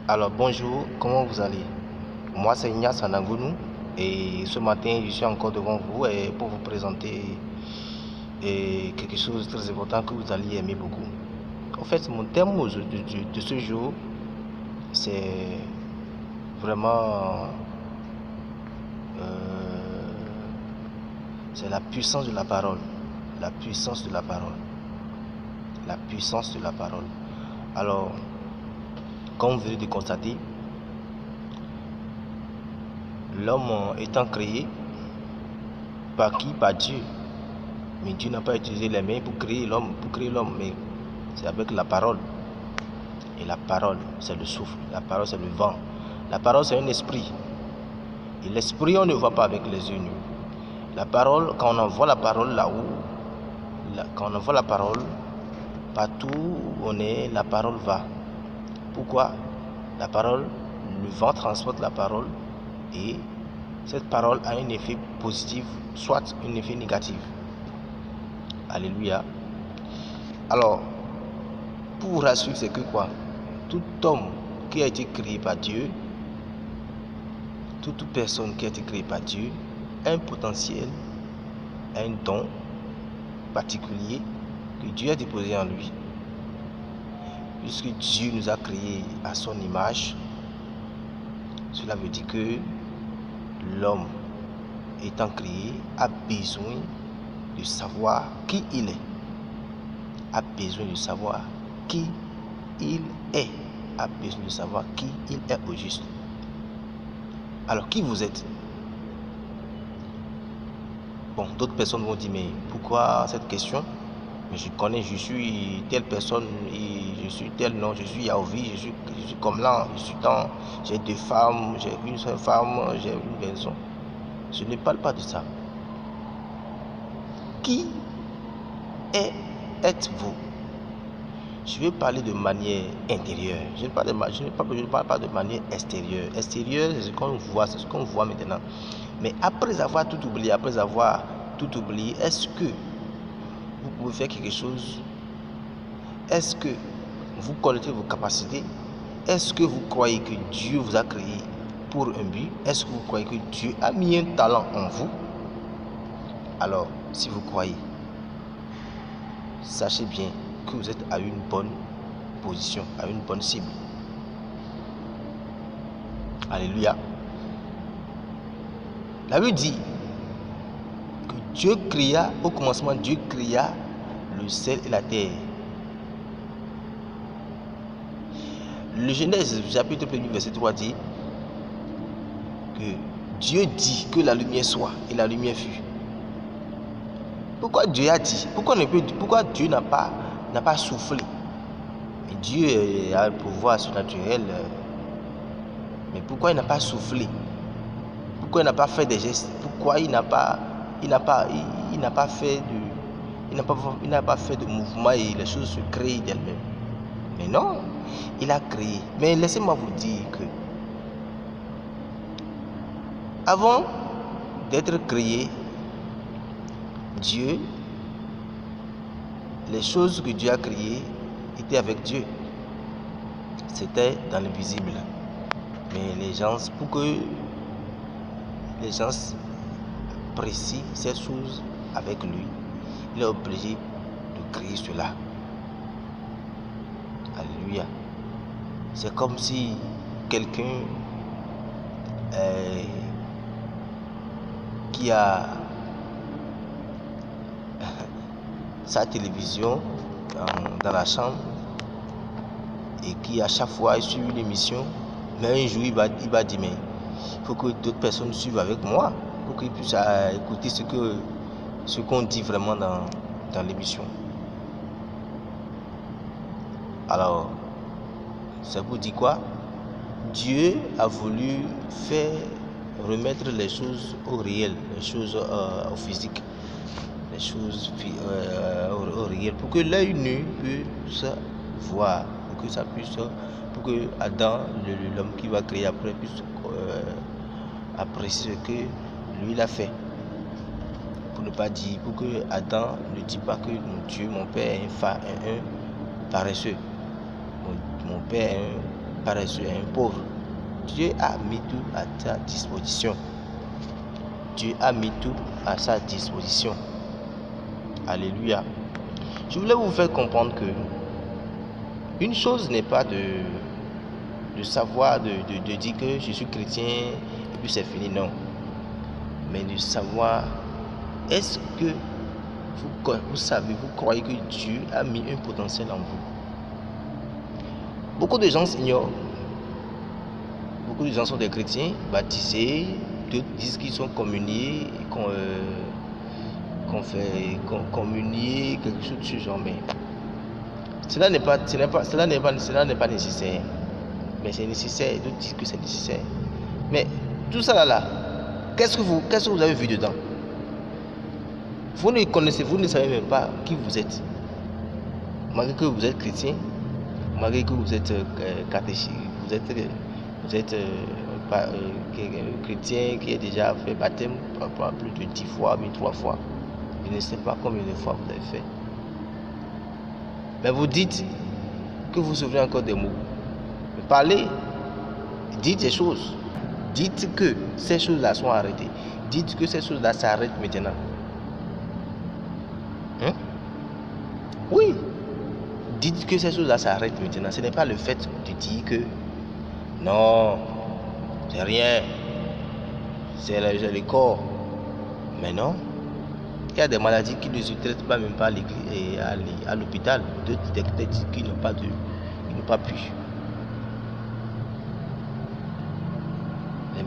Alors bonjour, comment vous allez? Moi c'est Ignace Anangonou et ce matin je suis encore devant vous pour vous présenter quelque chose de très important que vous allez aimer beaucoup. En fait, mon thème de ce jour, c'est vraiment c'est la puissance de la parole. La puissance de la parole. La puissance de la parole. Alors, comme vous venez de constater, l'homme étant créé par qui? Par Dieu. Mais Dieu n'a pas utilisé les mains pour créer l'homme, mais c'est avec la parole. Et la parole, c'est le souffle. La parole, c'est le vent. La parole, c'est un esprit. Et l'esprit, on ne voit pas avec les yeux nus. La parole, quand on envoie la parole quand on envoie la parole, partout où on est, la parole va. Pourquoi? La parole, le vent transporte la parole et cette parole a un effet positif, soit un effet négatif. Alléluia. Alors, pour vous rassurer, c'est que quoi? Tout homme qui a été créé par Dieu, toute personne qui a été créée par Dieu, a un potentiel, un don particulier que Dieu a déposé en lui. Puisque Dieu nous a créés à son image, cela veut dire que l'homme étant créé a besoin de savoir qui il est. A besoin de savoir qui il est. A besoin de savoir qui il est au juste. Alors, qui vous êtes? Bon, d'autres personnes vont dire, mais pourquoi cette question? Mais je connais, je suis telle personne, et je suis tel nom, je suis Yaovi, je suis comme là, j'ai deux femmes, j'ai une seule femme, j'ai une maison. Je ne parle pas de ça. Qui êtes-vous? Je vais parler de manière intérieure. Je ne parle pas de manière extérieure. Extérieure, c'est ce qu'on voit maintenant. Mais après avoir tout oublié, est-ce que vous pouvez faire quelque chose? Est-ce que vous connaissez vos capacités? Est-ce que vous croyez que Dieu vous a créé pour un but? Est-ce que vous croyez que Dieu a mis un talent en vous? Alors, si vous croyez, sachez bien que vous êtes à une bonne position, à une bonne cible. Alléluia. La Bible dit que Dieu créa, au commencement, Dieu créa le ciel et la terre. Le Genèse, chapitre 1, verset 3 dit que Dieu dit que la lumière soit et la lumière fut. Pourquoi Dieu a dit? Pourquoi Dieu n'a pas soufflé? Et Dieu a un pouvoir surnaturel, mais pourquoi il n'a pas soufflé? Pourquoi il n'a pas fait des gestes? Pourquoi il n'a pas fait de mouvement et les choses se créent d'elles-mêmes? Mais non, il a créé. Mais laissez-moi vous dire que avant d'être créé, Dieu, les choses que Dieu a créées étaient avec Dieu. C'était dans le visible. Mais pour que les gens apprécient ces choses avec lui, il est obligé de créer cela. Alléluia. C'est comme si quelqu'un qui a sa télévision dans la chambre et qui à chaque fois suit une émission, mais un jour il va dire, mais il faut que d'autres personnes suivent avec moi pour qu'ils puissent écouter ce qu'on dit vraiment dans l'émission. Alors, ça vous dit quoi? Dieu a voulu remettre les choses au réel, les choses au physique, les choses au réel, pour que l'œil nu puisse voir, pour que Adam, l'homme qui va créer après, puisse apprécier ce que lui il a fait. Pour ne pas dire, pour que Adam ne dise pas que mon Dieu, mon Père est un paresseux. Mon Père est un paresseux, un pauvre. Dieu a mis tout à ta disposition. Dieu a mis tout à sa disposition. Alléluia. Je voulais vous faire comprendre que une chose n'est pas de savoir, de dire que je suis chrétien et puis c'est fini, non. Mais de savoir, est-ce que vous savez, vous croyez que Dieu a mis un potentiel en vous. Beaucoup de gens s'ignorent. Beaucoup de gens sont des chrétiens baptisés, d'autres disent qu'ils sont communiés, qu'on fait communier, quelque chose de ce genre. Mais cela n'est pas nécessaire. Mais c'est nécessaire, d'autres disent que c'est nécessaire. Mais tout ça là, qu'est-ce que vous avez vu dedans? Vous ne connaissez, vous ne savez même pas qui vous êtes. Malgré que vous êtes chrétien, malgré que vous êtes catéchisé, vous êtes chrétien qui a déjà fait baptême plus de 10 fois, 3 fois. Je ne sais pas combien de fois vous avez fait. Mais vous dites que vous souffrez encore des mots. Parlez, dites des choses. Dites que ces choses-là sont arrêtées. Dites que ces choses-là s'arrêtent maintenant. Hein? Oui. Dites que ces choses-là s'arrêtent maintenant. Ce n'est pas le fait de dire que non, c'est rien, c'est le corps. Mais non, il y a des maladies qui ne se traitent pas même pas à l'hôpital. Des qui n'ont pas pu.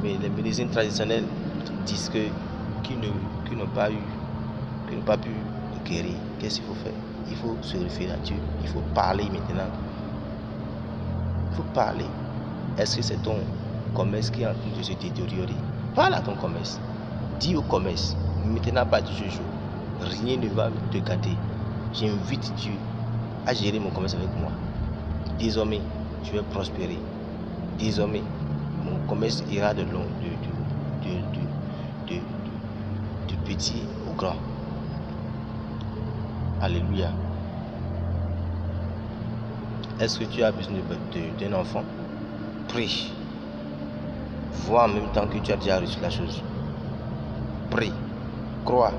Les médecins traditionnels disent qu'ils n'ont pas pu guérir. Qu'est-ce qu'il faut faire? Il faut se référer à Dieu. Il faut parler maintenant. Il faut parler. Est-ce que c'est ton commerce qui est en train de se détériorer? Parle à ton commerce. Dis au commerce. Maintenant, pas du jour. Rien ne va te gâter. J'invite Dieu à gérer mon commerce avec moi. Désormais, je vais prospérer. Désormais, mon commerce ira de petit au grand. Alléluia. Est-ce que tu as besoin d'un enfant? Prie. Vois en même temps que tu as déjà reçu la chose. Prie. Crois.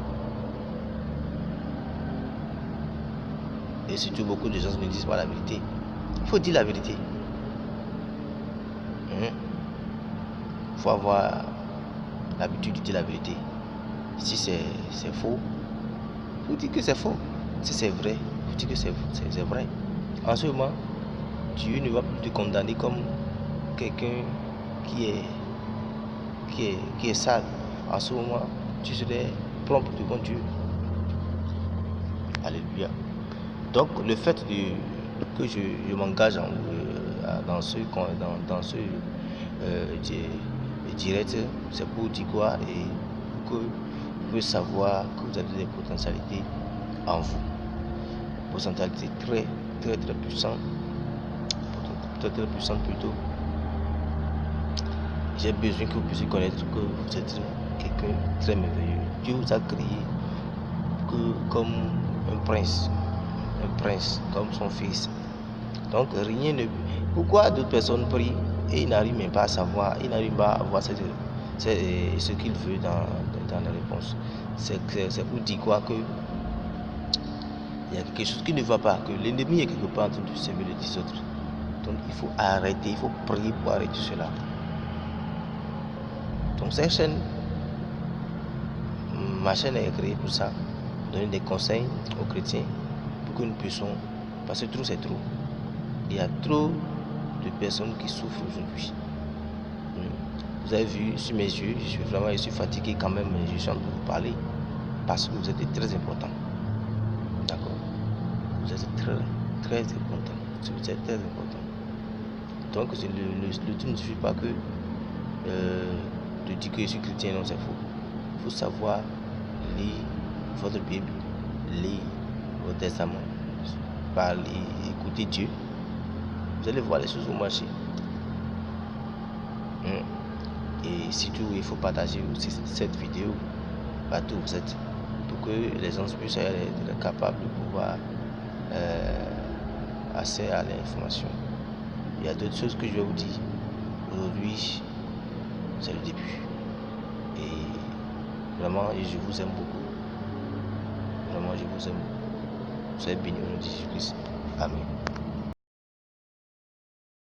Et surtout, beaucoup de gens ne disent pas la vérité. Il faut dire la vérité. Il faut avoir l'habitude de dire la vérité. Si c'est faux, il faut dire que c'est faux. Si c'est vrai, il faut dire que c'est vrai. En ce moment, Dieu ne va plus te condamner comme quelqu'un qui est sale. En ce moment, tu serais prompt devant Dieu. Alléluia. Donc, le fait que je m'engage dans ce direct, c'est pour dire quoi? Et que vous pouvez savoir que vous avez des potentialités en vous. Potentialités très puissantes. Très puissantes plutôt. J'ai besoin que vous puissiez connaître que vous êtes quelqu'un de très merveilleux. Dieu vous a créé comme un prince, comme son fils. Donc rien ne... Pourquoi d'autres personnes prient et ils n'arrivent même pas à savoir, ils n'arrivent pas à voir ce qu'ils veulent dans la réponse. C'est pour dire quoi? Que il y a quelque chose qui ne va pas, que l'ennemi est quelque part en train de semer les 10 autres. Donc il faut arrêter, il faut prier pour arrêter cela. Donc cette chaîne, ma chaîne est créée pour ça, donner des conseils aux chrétiens pour que nous puissions, parce que trop c'est trop. Il y a trop de personnes qui souffrent aujourd'hui. Vous avez vu sur mes yeux, je suis fatigué quand même, mais je suis en train de vous parler parce que vous êtes très important. D'accord? Vous êtes très important. Vous êtes très important. Donc le tout ne suffit pas que de dire que je suis chrétien, non, c'est faux. Il faut savoir lire votre Bible, lire votre testament, parler, écouter Dieu. Vous allez voir les choses au marché. Et surtout, il faut partager aussi cette vidéo partout où vous êtes pour que les gens puissent être capables de pouvoir accéder à l'information. Il y a d'autres choses que je vais vous dire. Aujourd'hui, c'est le début. Et vraiment, je vous aime beaucoup. Vraiment, je vous aime beaucoup. Soyez bénis au nom de Jésus-Christ. Amen.